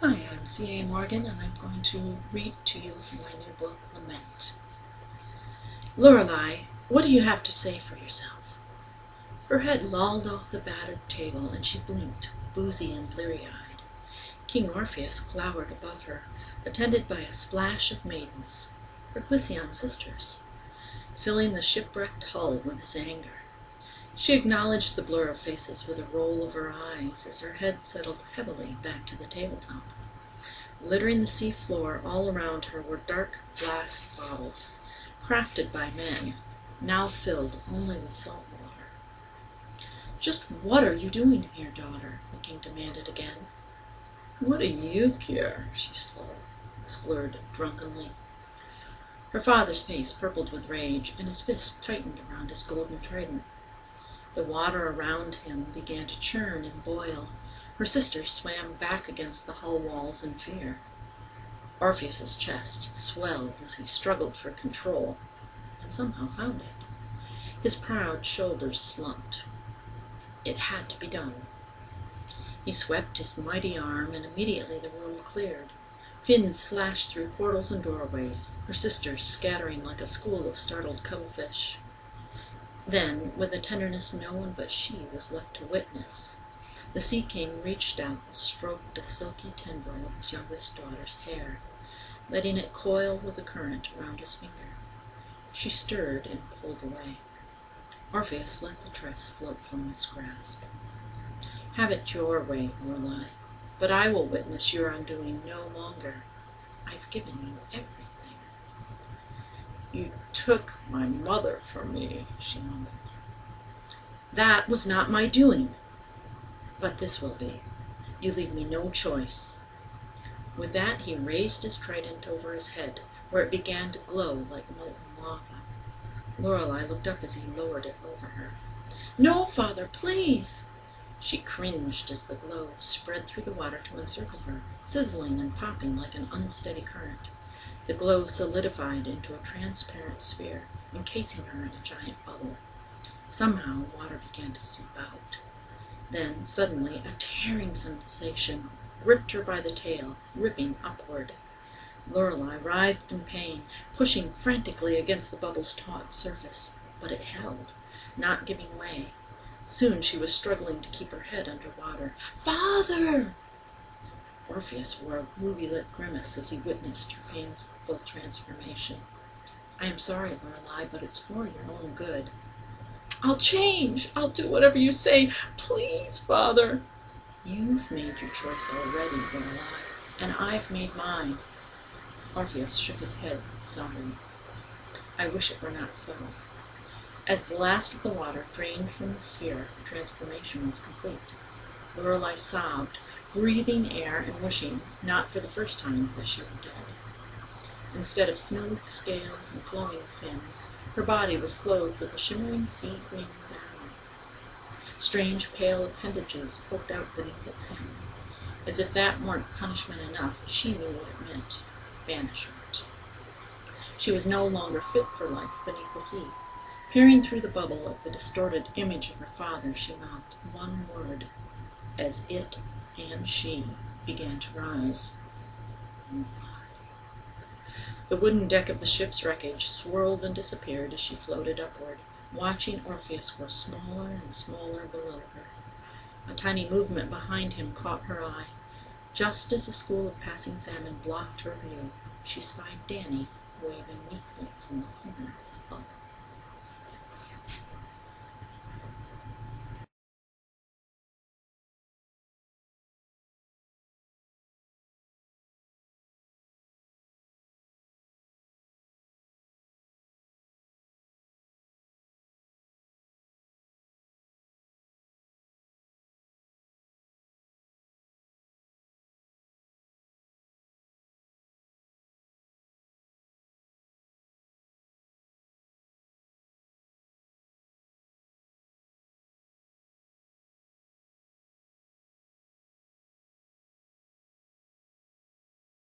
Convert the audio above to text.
Hi, I'm C.A. Morgan, and I'm going to read to you from my new book, Lament. Lorelei, what do you have to say for yourself? Her head lolled off the battered table, and she blinked, boozy and bleary-eyed. King Orpheus glowered above her, attended by a splash of maidens, her Glycian sisters, filling the shipwrecked hull with his anger. She acknowledged the blur of faces with a roll of her eyes as her head settled heavily back to the tabletop. Littering the sea floor all around her were dark glass bottles, crafted by men, now filled only with salt water. "Just what are you doing here, daughter?" the king demanded again. "What do you care?" she slurred drunkenly. Her father's face purpled with rage, and his fist tightened around his golden trident. The water around him began to churn and boil. Her sisters swam back against the hull walls in fear. Orpheus's chest swelled as he struggled for control, and somehow found it. His proud shoulders slumped. It had to be done. He swept his mighty arm, and immediately the room cleared. Fins flashed through portals and doorways, her sisters scattering like a school of startled cuttlefish. Then, with a tenderness no one but she was left to witness, the Sea King reached out and stroked a silky tendril of his youngest daughter's hair, letting it coil with the current around his finger. She stirred and pulled away. Orpheus let the tress float from his grasp. "Have it your way, Lorelei, but I will witness your undoing no longer. I've given you everything." "You took my mother from me," she mumbled. "That was not my doing. But this will be. You leave me no choice." With that he raised his trident over his head, where it began to glow like molten lava. Lorelei looked up as he lowered it over her. "No, father, please!" She cringed as the glow spread through the water to encircle her, sizzling and popping like an unsteady current. The glow solidified into a transparent sphere, encasing her in a giant bubble. Somehow water began to seep out. Then, suddenly, a tearing sensation gripped her by the tail, ripping upward. Lorelei writhed in pain, pushing frantically against the bubble's taut surface, but it held, not giving way. Soon she was struggling to keep her head under water. "Father!" Orpheus wore a ruby-lit grimace as he witnessed her painful transformation. "I am sorry, Lorelei, but it's for your own good." "I'll change! I'll do whatever you say! Please, father!" "You've made your choice already, Lorelei, and I've made mine." Orpheus shook his head, sobbing. "I wish it were not so." As the last of the water drained from the sphere, the transformation was complete. Lorelei sobbed, breathing air and wishing, not for the first time, that she were dead. Instead of smooth scales and flowing fins, her body was clothed with a shimmering sea-green down. Strange pale appendages poked out beneath its hem. As if that weren't punishment enough, she knew what it meant: banishment. She was no longer fit for life beneath the sea. Peering through the bubble at the distorted image of her father, she mouthed one word, as it and she began to rise. The wooden deck of the ship's wreckage swirled and disappeared as she floated upward, watching Orpheus grow smaller and smaller below her. A tiny movement behind him caught her eye. Just as a school of passing salmon blocked her view, she spied Danny waving